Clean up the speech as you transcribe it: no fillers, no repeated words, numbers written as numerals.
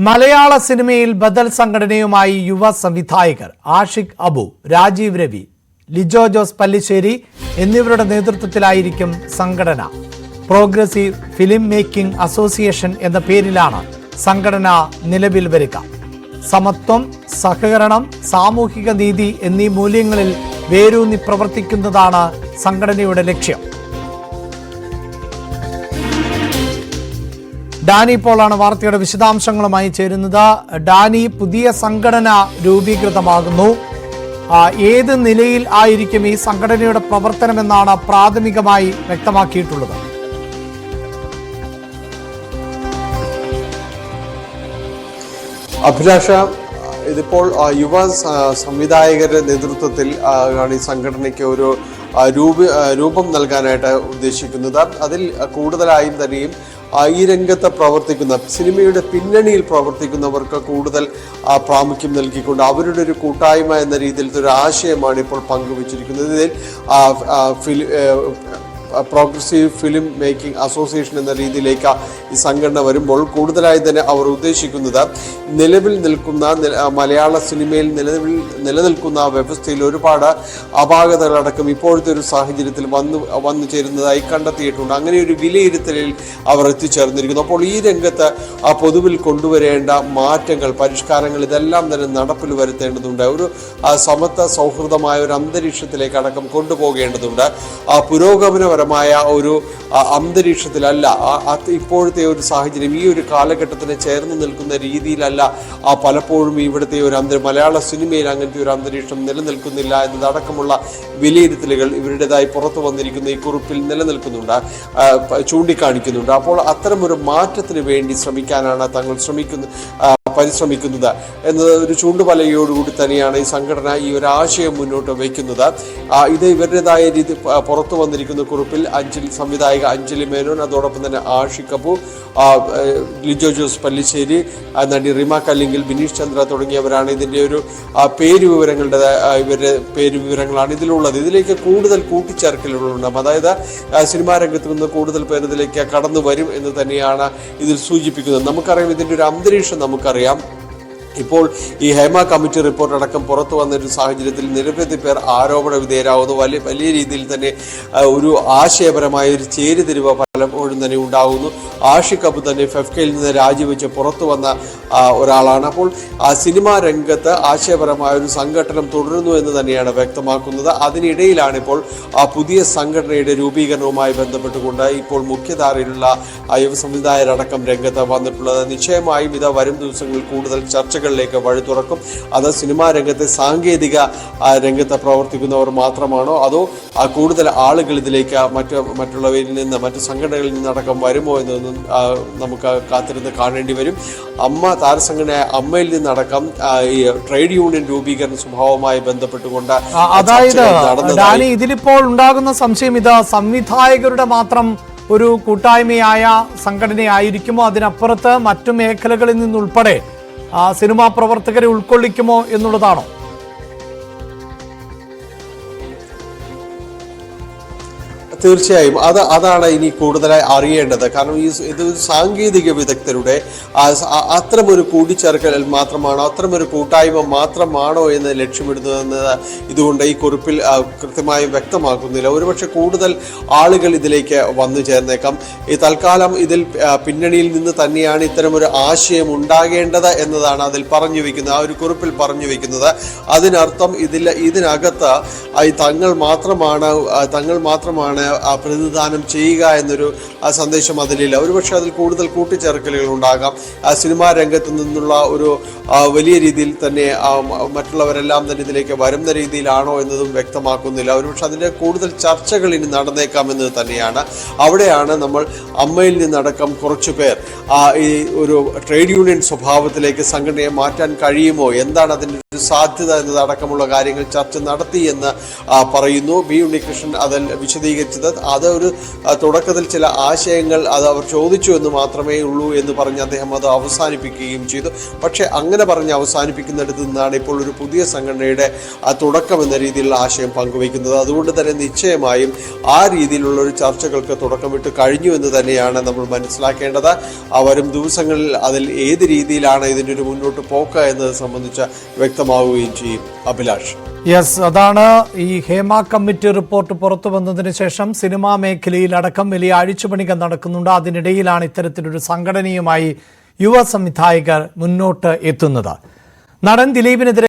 മലയാള സിനിമയിൽ ബദൽ സംഘടനയുമായി യുവ സംവിധായകർ ആഷിഖ് അബു, രാജീവ് രവി, ലിജോ ജോസ് പല്ലിശ്ശേരി എന്നിവരുടെ നേതൃത്വത്തിലായിരിക്കും സംഘടന. പ്രോഗ്രസീവ് ഫിലിം മേക്കിംഗ് അസോസിയേഷൻ എന്ന പേരിലാണ് സംഘടന നിലവിൽ വരിക. സമത്വം, സഹകരണം, സാമൂഹിക നീതി എന്നീ മൂല്യങ്ങളിൽ വേരൂന്നി പ്രവർത്തിക്കുന്നതാണ് സംഘടനയുടെ ലക്ഷ്യം. ഡാനി പോളാണ് വാർത്തയുടെ വിശദാംശങ്ങളുമായി ചേരുന്നത്. ഡാനി, പുതിയ സംഘടന രൂപീകൃതമാകുന്നു. ഏത് നിലയിൽ ആയിരിക്കും ഈ സംഘടനയുടെ പ്രവർത്തനമെന്നാണ് പ്രാഥമികമായി വ്യക്തമാക്കിയിട്ടുള്ളത്? അഭിലാഷ, ഇതിപ്പോൾ യുവ സംവിധായകരുടെ നേതൃത്വത്തിൽ ആണ് ഈ സംഘടനയ്ക്ക് ഒരു രൂപം നൽകാനായിട്ട് ഉദ്ദേശിക്കുന്നത്. അതിൽ കൂടുതലായും തന്നെയും ഈ രംഗത്ത് പ്രവർത്തിക്കുന്ന, സിനിമയുടെ പിന്നണിയിൽ പ്രവർത്തിക്കുന്നവർക്ക് കൂടുതൽ പ്രാമുഖ്യം നൽകിക്കൊണ്ട് അവരുടെ ഒരു കൂട്ടായ്മ എന്ന രീതിയിലത്തെ ഒരു ആശയമാണ് ഇപ്പോൾ പങ്കുവച്ചിരിക്കുന്നത്. ഇതിൽ പ്രോഗ്രസീവ് ഫിലിം മേക്കിംഗ് അസോസിയേഷൻ എന്ന രീതിയിലേക്ക് ഈ സംഘടന വരുമ്പോൾ കൂടുതലായി തന്നെ അവർ ഉദ്ദേശിക്കുന്നത് നിലവിൽ നിൽക്കുന്ന മലയാള സിനിമയിൽ നിലനിൽക്കുന്ന വ്യവസ്ഥയിൽ ഒരുപാട് അപാകതകളടക്കം ഇപ്പോഴത്തെ ഒരു സാഹചര്യത്തിൽ വന്നു ചേരുന്നതായി കണ്ടെത്തിയിട്ടുണ്ട്. അങ്ങനെ ഒരു വിലയിരുത്തലിൽ അവർ എത്തിച്ചേർന്നിരിക്കുന്നു. അപ്പോൾ ഈ രംഗത്ത് പൊതുവിൽ കൊണ്ടുവരേണ്ട മാറ്റങ്ങൾ, പരിഷ്കാരങ്ങൾ ഇതെല്ലാം തന്നെ നടപ്പിൽ വരുത്തേണ്ടതുണ്ട്. ഒരു സമത്വ സൗഹൃദമായ ഒരു അന്തരീക്ഷത്തിലേക്ക് അടക്കം കൊണ്ടുപോകേണ്ടതുണ്ട്. പുരോഗമനപരമായ ഒരു അന്തരീക്ഷത്തിലല്ല ഇപ്പോഴത്തെ ഒരു സാഹചര്യം, ഈ ഒരു കാലഘട്ടത്തിന് ചേർന്ന് നിൽക്കുന്ന രീതിയിലല്ല പലപ്പോഴും ഇവിടുത്തെ ഒരു മലയാള സിനിമയിൽ അങ്ങനത്തെ ഒരു അന്തരീക്ഷം നിലനിൽക്കുന്നില്ല എന്നതടക്കമുള്ള വിലയിരുത്തലുകൾ ഇവരുടേതായി പുറത്തു വന്നിരിക്കുന്ന ഈ കുറിപ്പിൽ നിലനിൽക്കുന്നുണ്ട്, ചൂണ്ടിക്കാണിക്കുന്നുണ്ട്. അപ്പോൾ അത്തരമൊരു മാറ്റത്തിന് വേണ്ടി ശ്രമിക്കാനാണ് തങ്ങൾ പരിശ്രമിക്കുന്നത് എന്നത് ഒരു ചൂണ്ടുപലകയോടുകൂടി തന്നെയാണ് ഈ സംഘടന ഈ ഒരു ആശയം മുന്നോട്ട് വയ്ക്കുന്നത്. ഇത് ഇവരുടേതായ രീതി പുറത്തു വന്നിരിക്കുന്ന കുറിപ്പിൽ സംവിധായക അഞ്ജലി മേനോൻ, അതോടൊപ്പം തന്നെ ആഷിഖ് അബു, ലിജോ ജോസ് പല്ലിശ്ശേരി, നടി റിമ കല്ലിങ്കിൽ, ബിനീഷ് ചന്ദ്ര തുടങ്ങിയവരാണ് ഇതിൻ്റെ ഒരു ഇവരുടെ പേരുവിവരങ്ങളാണ് ഇതിലുള്ളത്. ഇതിലേക്ക് കൂടുതൽ കൂട്ടിച്ചേർക്കലുകളുണ്ടാകും. അതായത് സിനിമാ രംഗത്ത് നിന്ന് കൂടുതൽ പേർ ഇതിലേക്ക് കടന്നു വരും എന്ന് തന്നെയാണ് ഇതിൽ സൂചിപ്പിക്കുന്നത്. നമുക്കറിയാം, ഇതിൻ്റെ ഒരു അന്തരീക്ഷം നമുക്കറിയാം. ഇപ്പോൾ ഈ ഹേമ കമ്മിറ്റി റിപ്പോർട്ട് അടക്കം പുറത്തു വന്നൊരു സാഹചര്യത്തിൽ നിരവധി പേർ ആരോപണ വിധേയരാകുന്നു. വലിയ രീതിയിൽ തന്നെ ഒരു ആശയപരമായ ഒരു ചേരിതിരിവ് പലപ്പോഴും തന്നെ ഉണ്ടാകുന്നു. ആഷിഖ് അബു തന്നെ ഫെഫ്കയിൽ നിന്ന് രാജിവെച്ച് പുറത്തു വന്ന ഒരാളാണ്. അപ്പോൾ സിനിമാ രംഗത്ത് ആശയപരമായ ഒരു സംഘടനം തുടരുന്നു എന്ന് തന്നെയാണ് വ്യക്തമാക്കുന്നത്. അതിനിടയിലാണ് ഇപ്പോൾ പുതിയ സംഘടനയുടെ രൂപീകരണവുമായി ബന്ധപ്പെട്ടുകൊണ്ട് ഇപ്പോൾ മുഖ്യധാരയിലുള്ള യുവ സംവിധായകരടക്കം രംഗത്ത് വന്നിട്ടുള്ളത്. നിശ്ചയമായും ഇത് വരും ദിവസങ്ങളിൽ കൂടുതൽ ചർച്ചകളിലേക്ക് വഴി തുറക്കും. അത് സിനിമാ രംഗത്തെ സാങ്കേതിക രംഗത്ത് പ്രവർത്തിക്കുന്നവർ മാത്രമാണോ, അതോ കൂടുതൽ ആളുകൾ ഇതിലേക്ക് മറ്റുള്ളവരിൽ നിന്ന്, മറ്റു സംഘടനകളിൽ നിന്നടക്കം വരുമോ എന്നൊന്നും നമുക്ക് കാത്തിരുന്ന് കാണേണ്ടി വരും. താരസംഘടനയായ അമ്മയിൽ നിന്നടക്കം ഈ ട്രേഡ് യൂണിയൻ രൂപീകരണ സ്വഭാവവുമായി ബന്ധപ്പെട്ടുകൊണ്ട്, അതായത് ഡാനി, ഇതിലിപ്പോൾ ഉണ്ടാകുന്ന സംശയം ഇത് സംവിധായകരുടെ മാത്രം ഒരു കൂട്ടായ്മയായ സംഘടനയായിരിക്കുമോ, അതിനപ്പുറത്ത് മറ്റു മേഖലകളിൽ നിന്നുൾപ്പെടെ സിനിമാ പ്രവർത്തകരെ ഉൾക്കൊള്ളിക്കുമോ എന്നുള്ളതാണോ? തീർച്ചയായും അതാണ് ഇനി കൂടുതലായി അറിയേണ്ടത്. കാരണം ഇത് സാങ്കേതിക വിദഗ്ധരുടെ അത്തരമൊരു കൂടിച്ചേർക്കൽ മാത്രമാണോ, അത്തരമൊരു കൂട്ടായ്മ മാത്രമാണോ എന്ന് ലക്ഷ്യമിടുന്നതെന്നത് ഇതുകൊണ്ട് ഈ കുറിപ്പിൽ കൃത്യമായും വ്യക്തമാക്കുന്നില്ല. ഒരുപക്ഷെ കൂടുതൽ ആളുകൾ ഇതിലേക്ക് വന്നു ചേർന്നേക്കാം. ഈ തൽക്കാലം ഇതിൽ പിന്നണിയിൽ നിന്ന് തന്നെയാണ് ഇത്തരമൊരു ആശയം ഉണ്ടാകേണ്ടത് എന്നതാണ് അതിൽ പറഞ്ഞു വയ്ക്കുന്നത്, ആ ഒരു കുറിപ്പിൽ പറഞ്ഞു വയ്ക്കുന്നത്. അതിനർത്ഥം ഇതിനകത്ത് തങ്ങൾ മാത്രമാണ് പ്രതിനിധാനം ചെയ്യുക എന്നൊരു സന്ദേശം അതിലില്ല. ഒരുപക്ഷെ അതിൽ കൂടുതൽ കൂട്ടിച്ചേർക്കലുകൾ ഉണ്ടാകാം. സിനിമാ രംഗത്ത് നിന്നുള്ള ഒരു വലിയ രീതിയിൽ തന്നെ മറ്റുള്ളവരെല്ലാം തന്നെ ഇതിലേക്ക് വരുന്ന രീതിയിലാണോ എന്നതും വ്യക്തമാക്കുന്നില്ല. ഒരുപക്ഷെ അതിൻ്റെ കൂടുതൽ ചർച്ചകൾ ഇനി നടന്നേക്കാമെന്നത് തന്നെയാണ്. അവിടെയാണ് നമ്മൾ അമ്മയിൽ നിന്നടക്കം കുറച്ചു പേർ ഈ ഒരു ട്രേഡ് യൂണിയൻ സ്വഭാവത്തിലേക്ക് സംഘടനയെ മാറ്റാൻ കഴിയുമോ, എന്താണ് അതിൻ്റെ ഒരു സാധ്യത എന്നതടക്കമുള്ള കാര്യങ്ങൾ ചർച്ച നടത്തി എന്ന് പറയുന്നു. ബി ഉണ്ണികൃഷ്ണൻ അതിൽ വിശദീകരിച്ചത് പങ്കുവച്ചത്. അത് ഒരു തുടക്കത്തിൽ ചില ആശയങ്ങൾ അത് അവർ ചോദിച്ചു എന്ന് മാത്രമേ ഉള്ളൂ എന്ന് പറഞ്ഞ് അദ്ദേഹം അത് അവസാനിപ്പിക്കുകയും ചെയ്തു. പക്ഷേ അങ്ങനെ പറഞ്ഞ് അവസാനിപ്പിക്കുന്നിടത്ത് നിന്നാണ് ഇപ്പോൾ ഒരു പുതിയ സംഘടനയുടെ തുടക്കം എന്ന രീതിയിലുള്ള ആശയം പങ്കുവയ്ക്കുന്നത്. അതുകൊണ്ട് തന്നെ നിശ്ചയമായും ആ രീതിയിലുള്ള ഒരു ചർച്ചകൾക്ക് തുടക്കമിട്ട് കഴിഞ്ഞു എന്ന് തന്നെയാണ് നമ്മൾ മനസ്സിലാക്കേണ്ടത്. വരും ദിവസങ്ങളിൽ അതിൽ ഏത് രീതിയിലാണ് ഇതിൻ്റെ ഒരു മുന്നോട്ട് പോക്ക് എന്നത് സംബന്ധിച്ച് വ്യക്തമാവുകയും ചെയ്യും. അഭിലാഷ്. യെസ്, അതാണ് ഈ ഹേമ കമ്മിറ്റി റിപ്പോർട്ട് പുറത്തു വന്നതിന് ശേഷം സിനിമാ മേഖലയിൽ അടക്കം വലിയ അഴിച്ചുപണികൾ നടക്കുന്നുണ്ട്. അതിനിടയിലാണ് ഇത്തരത്തിലൊരു സംഘടനയുമായി യുവ സംവിധായകർ മുന്നോട്ട് എത്തുന്നത്. നടൻ ദിലീപിനെതിരെ